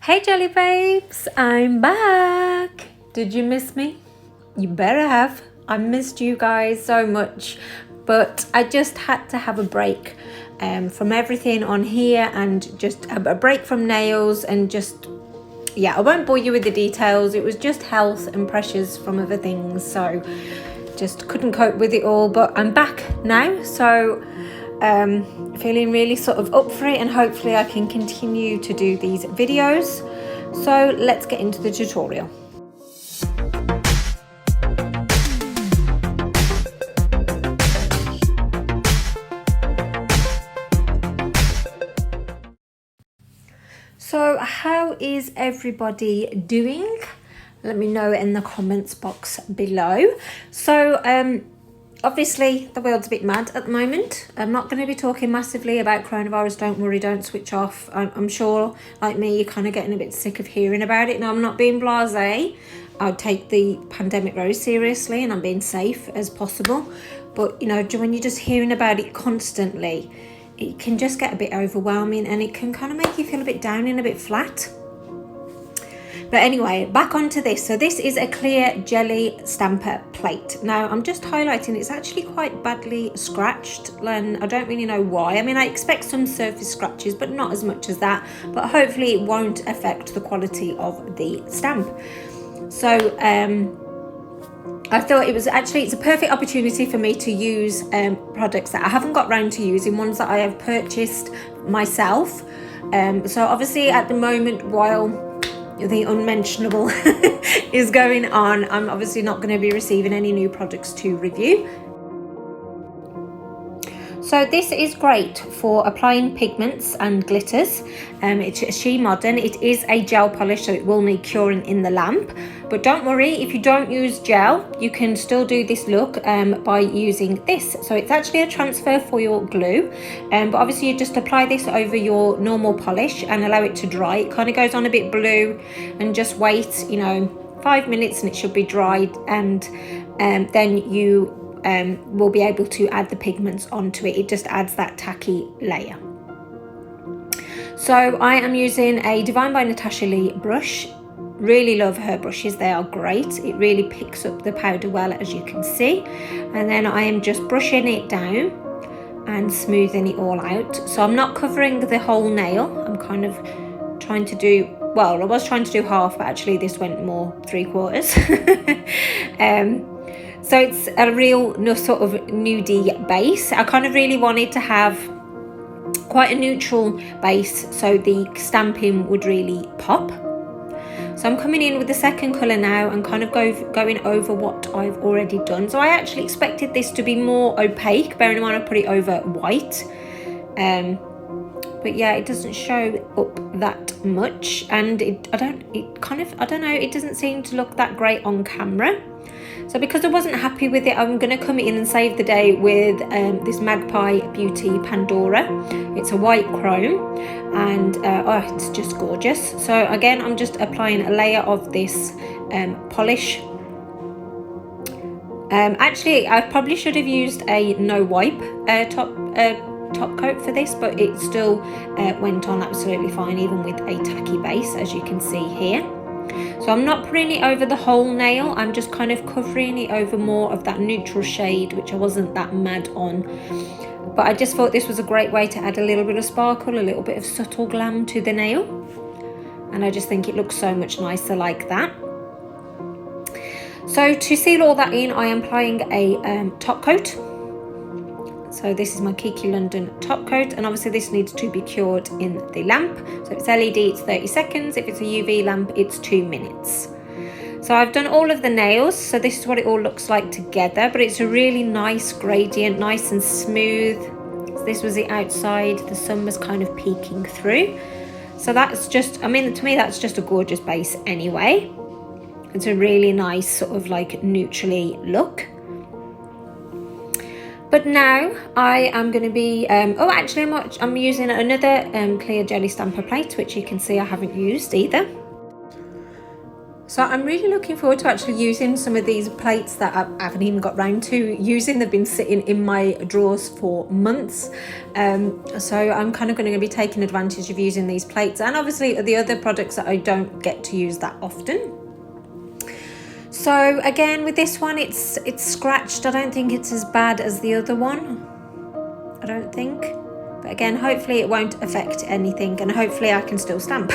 Hey jelly babes, I'm back. Did you miss me? You better have. I missed you guys so much, but I just had to have a break from everything on here and just a break from nails and just, yeah, I won't bore you with the details. It was just health and pressures from other things, so just couldn't cope with it all, but I'm back now, so feeling really sort of up for it, and hopefully I can continue to do these videos. So let's get into the tutorial. So how is everybody doing? Let me know in the comments box below. So obviously the world's a bit mad at the moment. I'm not going to be talking massively about coronavirus. Don't worry, don't switch off. I'm sure, like me, you're kind of getting a bit sick of hearing about it. Now, I'm not being blasé. I take the pandemic very seriously and I'm being safe as possible. But, you know, when you're just hearing about it constantly, it can just get a bit overwhelming and it can kind of make you feel a bit down and a bit flat. But anyway, back onto this. So this is a clear jelly stamper plate. Now I'm just highlighting, it's actually quite badly scratched and I don't really know why. I mean, I expect some surface scratches, but not as much as that. But hopefully it won't affect the quality of the stamp. So I thought it was actually, it's a perfect opportunity for me to use products that I haven't got round to using, ones that I have purchased myself. So obviously at the moment, while the unmentionable is going on, I'm obviously not going to be receiving any new products to review. So this is great for applying pigments and glitters. It's a Shemodern. It is a gel polish, so it will need curing in the lamp. But don't worry, if you don't use gel, you can still do this look by using this. So it's actually a transfer foil glue, but obviously you just apply this over your normal polish and allow it to dry. It kind of goes on a bit blue, and just wait, you know, 5 minutes and it should be dried, and then you will be able to add the pigments onto it. It just adds that tacky layer. So I am using a By Natasha Lee brush. Really love her brushes, they are great. It really picks up the powder well, as you can see. And then I am just brushing it down and smoothing it all out. So I'm not covering the whole nail. I'm kind of trying to do, well, I was trying to do half, but actually this went more 3/4. So it's a real sort of nudie base. I kind of really wanted to have quite a neutral base so the stamping would really pop. So I'm coming in with the second colour now and kind of going over what I've already done. So I actually expected this to be more opaque, bearing in mind I put it over white. But yeah, it doesn't show up that much, and it doesn't seem to look that great on camera. So because I wasn't happy with it, I'm going to come in and save the day with this Magpie Beauty Pandora. It's a white chrome, and oh, it's just gorgeous. So again, I'm just applying a layer of this polish. Actually, I probably should have used a no wipe top coat for this, but it still went on absolutely fine, even with a tacky base, as you can see here. So I'm not putting it over the whole nail, I'm just kind of covering it over more of that neutral shade, which I wasn't that mad on. But I just thought this was a great way to add a little bit of sparkle, a little bit of subtle glam to the nail. And I just think it looks so much nicer like that. So to seal all that in, I am applying a top coat. So this is my Kiki London top coat, and obviously this needs to be cured in the lamp. So if it's LED, it's 30 seconds. If it's a UV lamp, it's 2 minutes. So I've done all of the nails. So this is what it all looks like together, but it's a really nice gradient, nice and smooth. So this was the outside. The sun was kind of peeking through. So that's just, I mean, to me, that's just a gorgeous base anyway. It's a really nice sort of like neutrally look. But now I am going to be, I'm using another clear jelly stamper plate, which you can see I haven't used either. So I'm really looking forward to actually using some of these plates that I haven't even got round to using. They've been sitting in my drawers for months. So I'm kind of going to be taking advantage of using these plates, and obviously the other products that I don't get to use that often. So again, with this one, it's scratched. I don't think it's as bad as the other one. I don't think. But again, hopefully it won't affect anything, and hopefully I can still stamp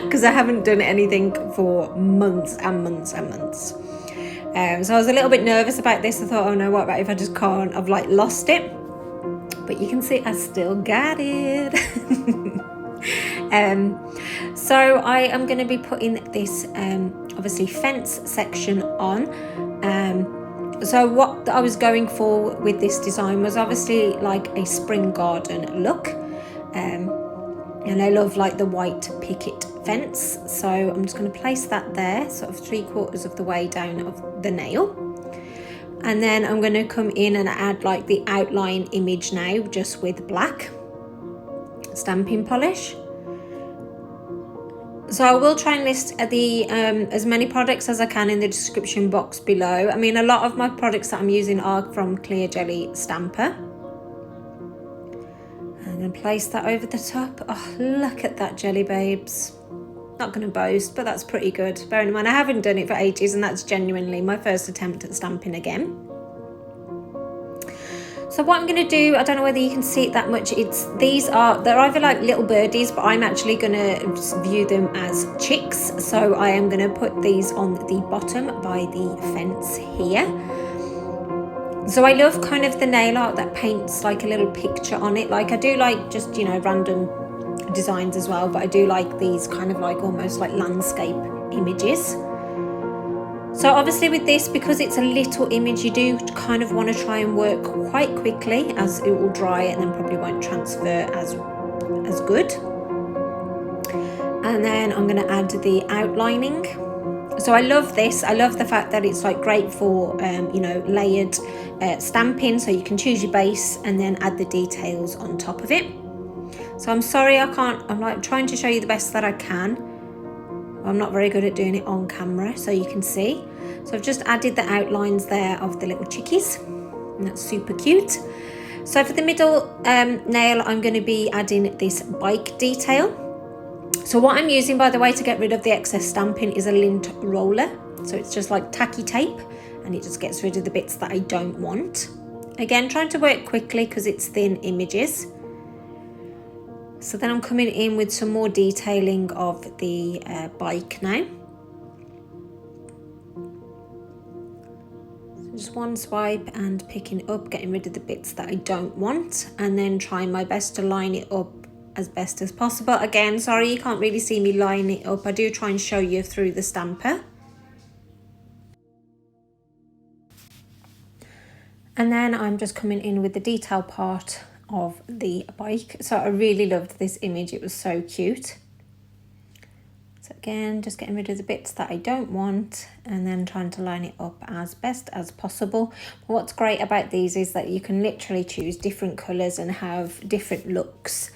because I haven't done anything for months and months and months. So I was a little bit nervous about this. I thought, oh no, what about if I just can't? I've like lost it. But you can see I still got it. So I am going to be putting this obviously fence section on. So what I was going for with this design was obviously like a spring garden look, and I love like the white picket fence, so I'm just going to place that there, sort of 3/4 of the way down of the nail, and then I'm going to come in and add like the outline image now, just with black stamping polish. So I will try and list the as many products as I can in the description box below. I mean, a lot of my products that I'm using are from Clear Jelly Stamper. I'm going to place that over the top. Oh, look at that, jelly babes. Not going to boast, but that's pretty good. Bearing in mind, I haven't done it for ages, and that's genuinely my first attempt at stamping again. So what I'm going to do, I don't know whether you can see it that much, they're either like little birdies, but I'm actually going to view them as chicks. So I am going to put these on the bottom by the fence here. So I love kind of the nail art that paints like a little picture on it. Like I do like just, you know, random designs as well, but I do like these kind of like almost like landscape images. So obviously with this, because it's a little image, you do kind of want to try and work quite quickly, as it will dry and then probably won't transfer as good. And then I'm going to add the outlining. So I love this. I love the fact that it's like great for you know, layered stamping, so you can choose your base and then add the details on top of it. So I'm sorry I can't, I'm like trying to show you the best that I can. I'm not very good at doing it on camera, so you can see. So I've just added the outlines there of the little chickies, and that's super cute. So for the middle nail, I'm going to be adding this bike detail. So what I'm using, by the way, to get rid of the excess stamping is a lint roller. So it's just like tacky tape, and it just gets rid of the bits that I don't want. Again, trying to work quickly because it's thin images. So then I'm coming in with some more detailing of the bike now. So just one swipe and picking it up, getting rid of the bits that I don't want, and then trying my best to line it up as best as possible. Again, sorry you can't really see me line it up. I do try and show you through the stamper. And then I'm just coming in with the detail part of the bike. So I really loved this image, it was so cute. So again, just getting rid of the bits that I don't want and then trying to line it up as best as possible. But what's great about these is that you can literally choose different colours and have different looks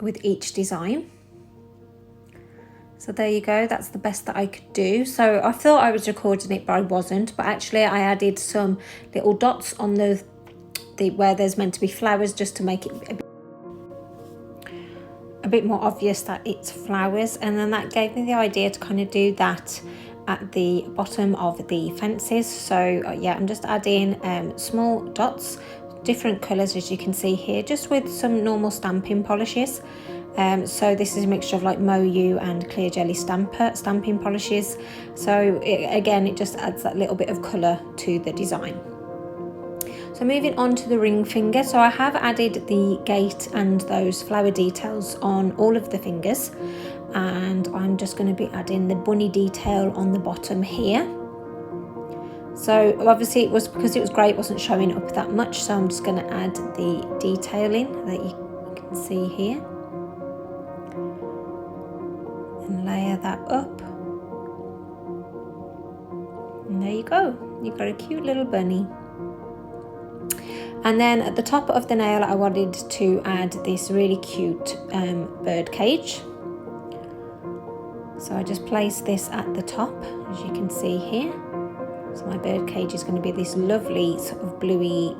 with each design. So there you go, that's the best that I could do. So I thought I was recording it, but I wasn't. But actually I added some little dots on the where there's meant to be flowers, just to make it a bit more obvious that it's flowers. And then that gave me the idea to kind of do that at the bottom of the fences. So yeah, I'm just adding small dots, different colours as you can see here, just with some normal stamping polishes. So this is a mixture of like Moyou and Clear Jelly stamping polishes. So again, it just adds that little bit of colour to the design. So moving on to the ring finger, so I have added the gate and those flower details on all of the fingers, and I'm just going to be adding the bunny detail on the bottom here. So obviously it was because it was grey, it wasn't showing up that much, so I'm just going to add the detailing that you can see here and layer that up, and there you go, you've got a cute little bunny. And then at the top of the nail, I wanted to add this really cute bird cage. So I just place this at the top, as you can see here. So my bird cage is going to be this lovely sort of bluey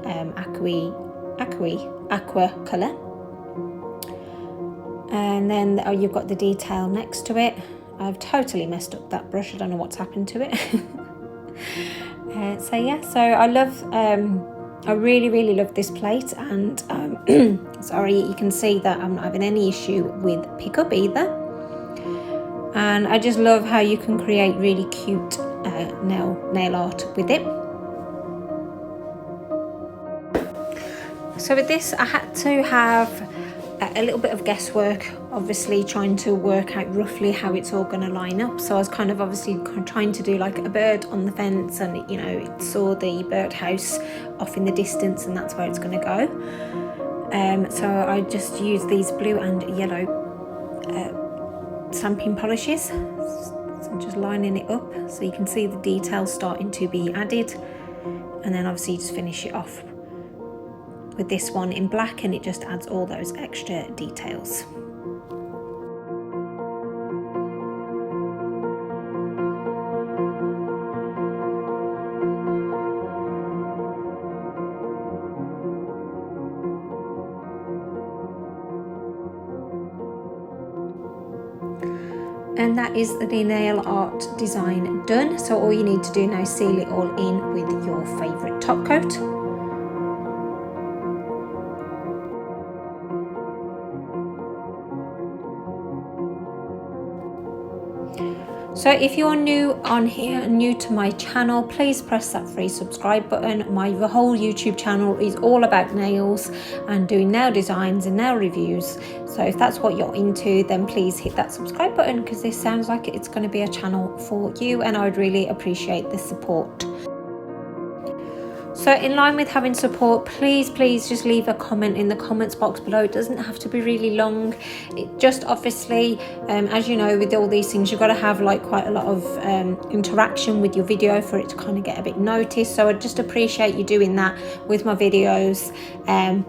aqua colour. And then you've got the detail next to it. I've totally messed up that brush, I don't know what's happened to it. So yeah, so I love, I really love this plate, and sorry, you can see that I'm not having any issue with pickup either. And I just love how you can create really cute nail art with it. So with this, I had to have a little bit of guesswork, obviously trying to work out roughly how it's all going to line up. So I was kind of obviously trying to do like a bird on the fence, and you know, it saw the birdhouse off in the distance, and that's where it's going to go. So I just used these blue and yellow stamping polishes. So I'm just lining it up so you can see the details starting to be added, and then obviously you just finish it off with this one in black, and it just adds all those extra details. And that is the nail art design done. So all you need to do now is seal it all in with your favourite top coat. So if you're new on here, new to my channel, please press that free subscribe button. The whole YouTube channel is all about nails and doing nail designs and nail reviews. So if that's what you're into, then please hit that subscribe button, because this sounds like it's going to be a channel for you, and I would really appreciate the support. So in line with having support, please just leave a comment in the comments box below. It doesn't have to be really long. It just obviously, as you know, with all these things, you've got to have like quite a lot of interaction with your video for it to kind of get a bit noticed. So I just appreciate you doing that with my videos. And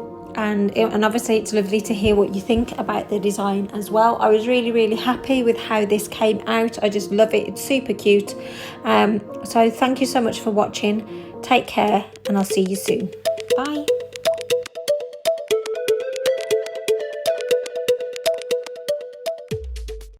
obviously it's lovely to hear what you think about the design as well. I was really happy with how this came out. I just love it. It's super cute. So thank you so much for watching. Take care, and I'll see you soon. Bye.